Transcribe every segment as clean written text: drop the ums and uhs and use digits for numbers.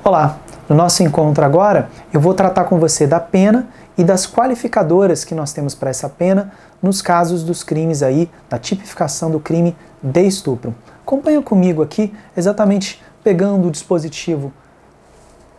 Olá, no nosso encontro agora eu vou tratar com você da pena e das qualificadoras que nós temos para essa pena nos casos dos crimes aí, da tipificação do crime de estupro. Acompanha comigo aqui, exatamente pegando o dispositivo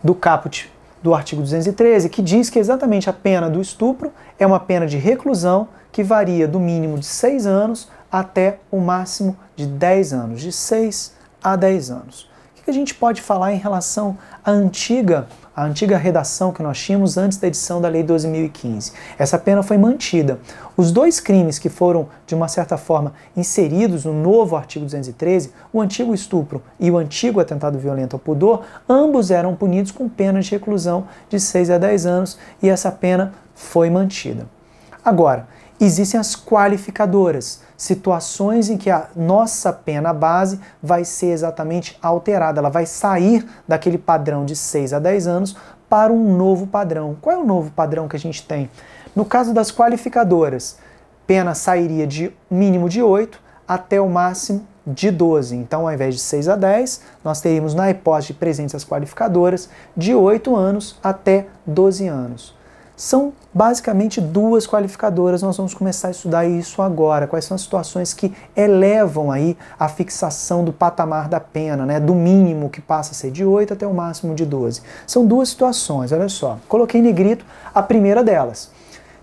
do caput do artigo 213, que diz que exatamente a pena do estupro é uma pena de reclusão que varia do mínimo de 6 anos até o máximo de 10 anos, de 6 a 10 anos. O que a gente pode falar em relação à antiga redação que nós tínhamos antes da edição da Lei 12.015? Essa pena foi mantida. Os dois crimes que foram, de uma certa forma, inseridos no novo artigo 213, o antigo estupro e o antigo atentado violento ao pudor, ambos eram punidos com pena de reclusão de 6 a 10 anos e essa pena foi mantida. Agora, existem as qualificadoras, situações em que a nossa pena base vai ser exatamente alterada, ela vai sair daquele padrão de 6 a 10 anos para um novo padrão. Qual é o novo padrão que a gente tem? No caso das qualificadoras, pena sairia de mínimo de 8 até o máximo de 12. Então, ao invés de 6 a 10, nós teríamos na hipótese presentes as qualificadoras de 8 anos até 12 anos. São basicamente duas qualificadoras, nós vamos começar a estudar isso agora, quais são as situações que elevam aí a fixação do patamar da pena, né, do mínimo que passa a ser de 8 até o máximo de 12. São duas situações, olha só, coloquei em negrito a primeira delas.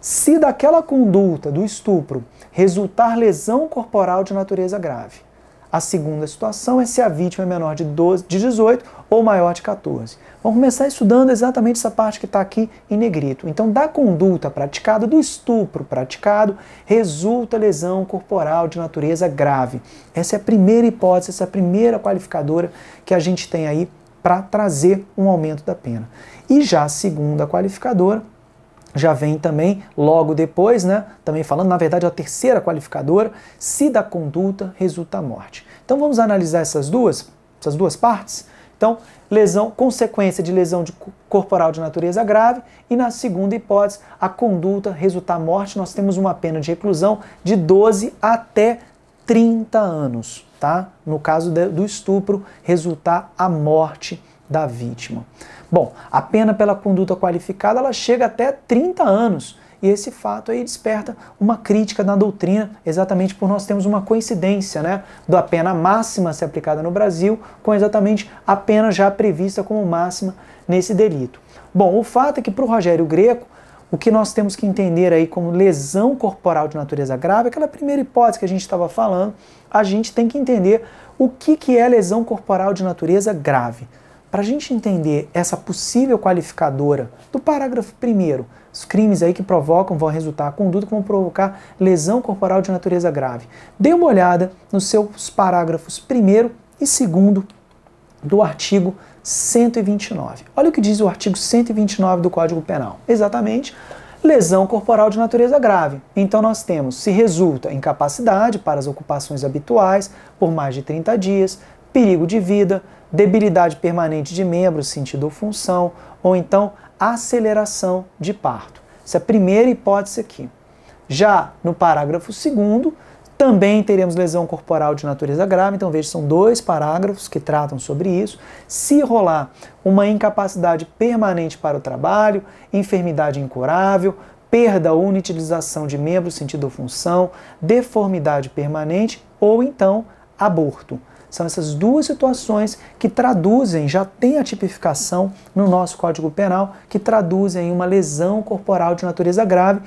Se daquela conduta do estupro resultar lesão corporal de natureza grave. A segunda situação é se a vítima é menor de 18 ou maior de 14. Vamos começar estudando exatamente essa parte que está aqui em negrito. Então, da conduta praticada, do estupro praticado, resulta lesão corporal de natureza grave. Essa é a primeira hipótese, essa é a primeira qualificadora que a gente tem aí para trazer um aumento da pena. E já a segunda qualificadora, já vem também logo depois, né? Também falando, na verdade, a terceira qualificadora, se da conduta resulta a morte. Então vamos analisar essas duas partes. Então, consequência de lesão corporal de natureza grave e na segunda hipótese, a conduta resultar a morte, nós temos uma pena de reclusão de 12 até 30 anos, tá? No caso do estupro, resultar a morte da vítima. Bom, a pena pela conduta qualificada ela chega até 30 anos e esse fato aí desperta uma crítica na doutrina, exatamente por nós termos uma coincidência, né, da pena máxima ser aplicada no Brasil com exatamente a pena já prevista como máxima nesse delito. Bom, o fato é que para o Rogério Greco, o que nós temos que entender aí como lesão corporal de natureza grave, aquela primeira hipótese que a gente estava falando, a gente tem que entender o que é lesão corporal de natureza grave. Para a gente entender essa possível qualificadora do parágrafo 1º, os crimes aí que vão resultar a conduta que vão provocar lesão corporal de natureza grave. Dê uma olhada nos seus parágrafos 1º e 2º do artigo 129. Olha o que diz o artigo 129 do Código Penal. Exatamente, lesão corporal de natureza grave. Então nós temos, se resulta incapacidade para as ocupações habituais por mais de 30 dias, perigo de vida, debilidade permanente de membros, sentido ou função, ou então aceleração de parto. Essa é a primeira hipótese aqui. Já no parágrafo 2º, também teremos lesão corporal de natureza grave, então veja, são dois parágrafos que tratam sobre isso. Se rolar uma incapacidade permanente para o trabalho, enfermidade incurável, perda ou inutilização de membros, sentido ou função, deformidade permanente ou então aborto. São essas duas situações que traduzem, já tem a tipificação no nosso Código Penal, que traduzem uma lesão corporal de natureza grave,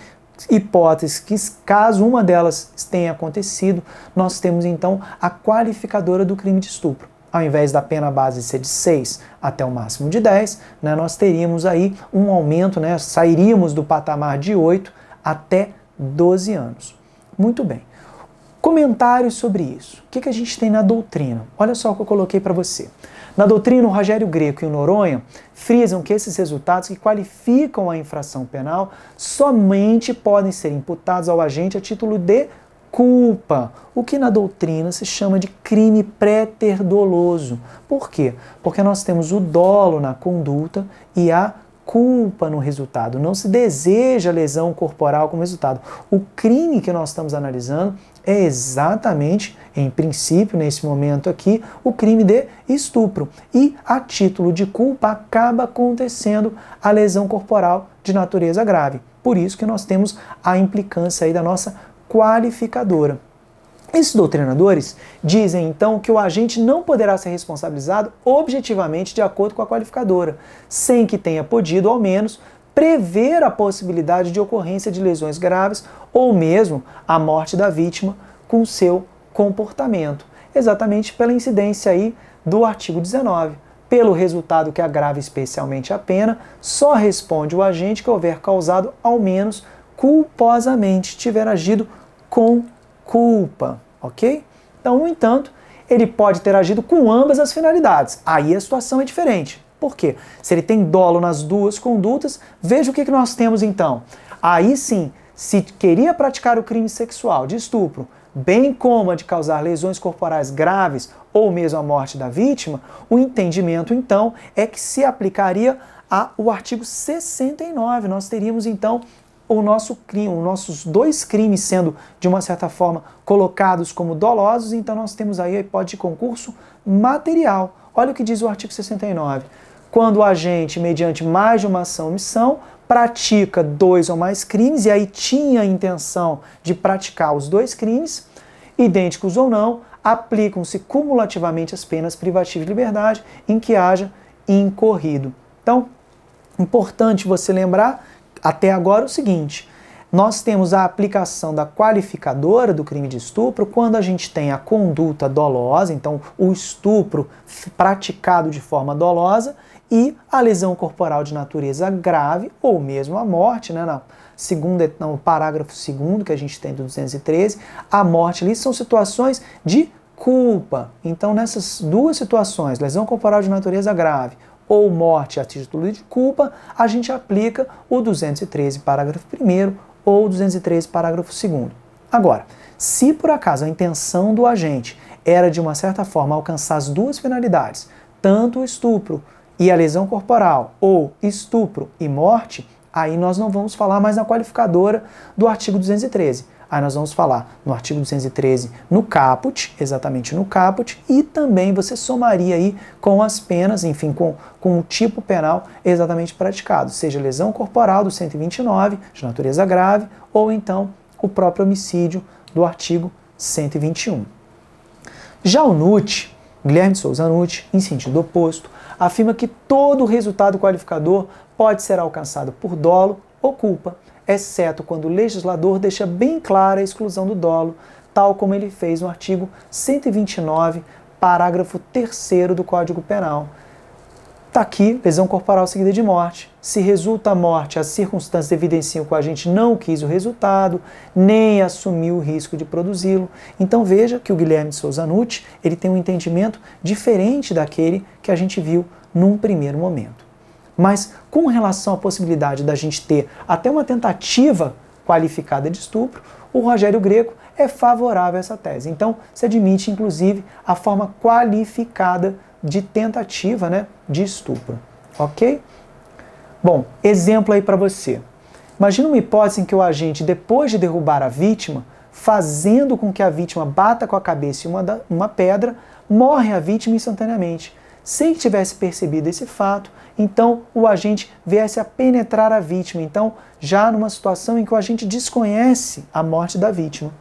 hipótese que, caso uma delas tenha acontecido, nós temos então a qualificadora do crime de estupro. Ao invés da pena base ser de 6 até o máximo de 10, né, nós teríamos aí um aumento, né, sairíamos do patamar de 8 até 12 anos. Muito bem. Comentários sobre isso. O que a gente tem na doutrina? Olha só o que eu coloquei para você. Na doutrina, o Rogério Greco e o Noronha frisam que esses resultados que qualificam a infração penal somente podem ser imputados ao agente a título de culpa, o que na doutrina se chama de crime pré-ter doloso. Por quê? Porque nós temos o dolo na conduta e a culpa no resultado, não se deseja lesão corporal como resultado. O crime que nós estamos analisando é exatamente, em princípio, nesse momento aqui, o crime de estupro. E, a título de culpa, acaba acontecendo a lesão corporal de natureza grave. Por isso que nós temos a implicância aí da nossa qualificadora. Esses doutrinadores dizem, então, que o agente não poderá ser responsabilizado objetivamente de acordo com a qualificadora, sem que tenha podido, ao menos, prever a possibilidade de ocorrência de lesões graves ou mesmo a morte da vítima com seu comportamento. Exatamente pela incidência aí do artigo 19. Pelo resultado que agrava especialmente a pena, só responde o agente que houver causado, ao menos culposamente, tiver agido com culpa, ok? Então, no entanto, ele pode ter agido com ambas as finalidades. Aí a situação é diferente. Por quê? Se ele tem dolo nas duas condutas, veja o que nós temos então. Aí sim, se queria praticar o crime sexual de estupro, bem como a de causar lesões corporais graves ou mesmo a morte da vítima, o entendimento então é que se aplicaria ao artigo 69. Nós teríamos então o nosso crime, os nossos dois crimes sendo, de uma certa forma, colocados como dolosos, então nós temos aí a hipótese de concurso material. Olha o que diz o artigo 69. Quando o agente, mediante mais de uma ação ou omissão, pratica dois ou mais crimes, e aí tinha a intenção de praticar os dois crimes, idênticos ou não, aplicam-se cumulativamente as penas privativas de liberdade em que haja incorrido. Então, importante você lembrar até agora o seguinte: nós temos a aplicação da qualificadora do crime de estupro quando a gente tem a conduta dolosa, então o estupro praticado de forma dolosa, e a lesão corporal de natureza grave, ou mesmo a morte, né, no parágrafo 2º que a gente tem do 213, a morte ali são situações de culpa. Então, nessas duas situações, lesão corporal de natureza grave ou morte a título de culpa, a gente aplica o 213, parágrafo 1º, ou 213, parágrafo 2º. Agora, se por acaso a intenção do agente era de uma certa forma alcançar as duas finalidades, tanto o estupro e a lesão corporal, ou estupro e morte, aí nós não vamos falar mais na qualificadora do artigo 213. Aí nós vamos falar no artigo 213 no caput, exatamente no caput, e também você somaria aí com as penas, enfim, com o tipo penal exatamente praticado, seja lesão corporal do 129, de natureza grave, ou então o próprio homicídio do artigo 121. Já o Nutti, Guilherme de Souza Nutti, em sentido oposto, afirma que todo resultado qualificador pode ser alcançado por dolo ou culpa, exceto quando o legislador deixa bem clara a exclusão do dolo, tal como ele fez no artigo 129, parágrafo 3º do Código Penal. Está aqui, lesão corporal seguida de morte. Se resulta a morte, as circunstâncias evidenciam que o agente não quis o resultado, nem assumiu o risco de produzi-lo. Então veja que o Guilherme de Souza Nutti, ele tem um entendimento diferente daquele que a gente viu num primeiro momento. Mas com relação à possibilidade da gente ter até uma tentativa qualificada de estupro, o Rogério Greco é favorável a essa tese. Então, se admite, inclusive, a forma qualificada de tentativa, né, de estupro. Ok? Bom, exemplo aí para você. Imagina uma hipótese em que o agente, depois de derrubar a vítima, fazendo com que a vítima bata com a cabeça em uma pedra, morre a vítima instantaneamente. Se tivesse percebido esse fato, então o agente viesse a penetrar a vítima, então já numa situação em que o agente desconhece a morte da vítima.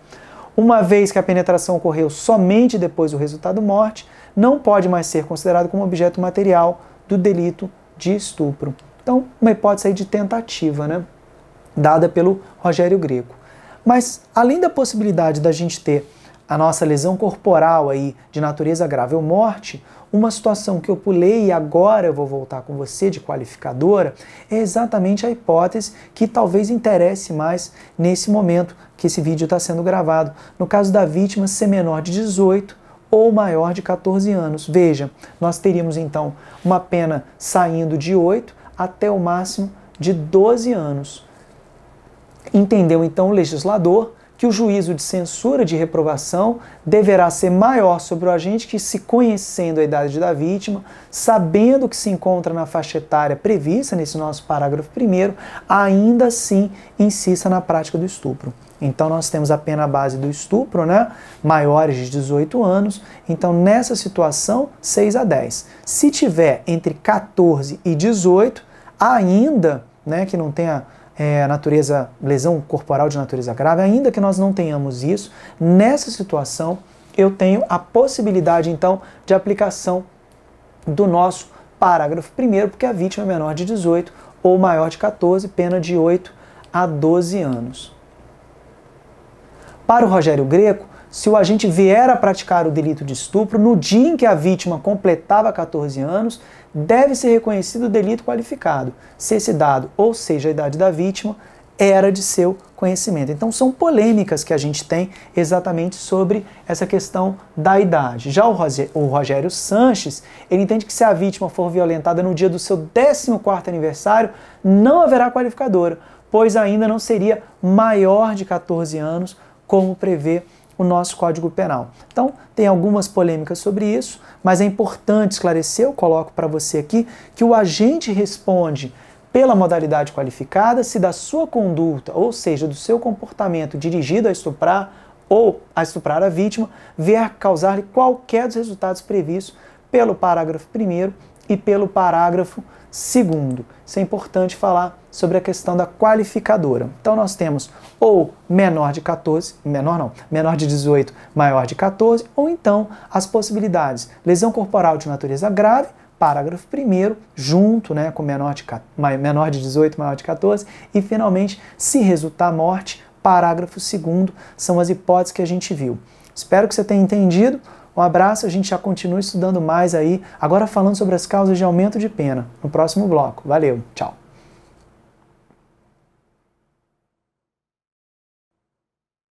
Uma vez que a penetração ocorreu somente depois do resultado morte, não pode mais ser considerado como objeto material do delito de estupro. Então, uma hipótese aí de tentativa, né, dada pelo Rogério Greco. Mas, além da possibilidade da gente ter a nossa lesão corporal aí de natureza grave ou morte, uma situação que eu pulei e agora eu vou voltar com você de qualificadora é exatamente a hipótese que talvez interesse mais nesse momento que esse vídeo está sendo gravado. No caso da vítima ser menor de 18 ou maior de 14 anos. Veja, nós teríamos então uma pena saindo de 8 até o máximo de 12 anos. Entendeu então o legislador que o juízo de censura de reprovação deverá ser maior sobre o agente que, se conhecendo a idade da vítima, sabendo que se encontra na faixa etária prevista nesse nosso parágrafo 1º, ainda assim insista na prática do estupro. Então nós temos a pena base do estupro, né, maiores de 18 anos, então nessa situação 6 a 10. Se tiver entre 14 e 18, ainda, né, que não tenha lesão corporal de natureza grave, ainda que nós não tenhamos isso, nessa situação eu tenho a possibilidade então de aplicação do nosso parágrafo 1º, porque a vítima é menor de 18 ou maior de 14, pena de 8 a 12 anos. Para o Rogério Greco, se o agente vier a praticar o delito de estupro no dia em que a vítima completava 14 anos, deve ser reconhecido o delito qualificado, se esse dado, ou seja, a idade da vítima, era de seu conhecimento. Então são polêmicas que a gente tem exatamente sobre essa questão da idade. Já o Rogério Sanches, ele entende que se a vítima for violentada no dia do seu 14º aniversário, não haverá qualificadora, pois ainda não seria maior de 14 anos, como prevê o nosso Código Penal. Então, tem algumas polêmicas sobre isso, mas é importante esclarecer, eu coloco para você aqui, que o agente responde pela modalidade qualificada se da sua conduta, ou seja, do seu comportamento dirigido a estuprar ou a estuprar a vítima, vier causar-lhe qualquer dos resultados previstos pelo parágrafo 1º e pelo parágrafo 2º. Isso é importante falar sobre a questão da qualificadora. Então nós temos ou menor de 14, menor de 18, maior de 14, ou então as possibilidades: lesão corporal de natureza grave, parágrafo 1º, junto, né, com menor de 18, maior de 14, e finalmente, se resultar morte, parágrafo 2º, são as hipóteses que a gente viu. Espero que você tenha entendido. Um abraço, a gente já continua estudando mais aí, agora falando sobre as causas de aumento de pena, no próximo bloco. Valeu, tchau!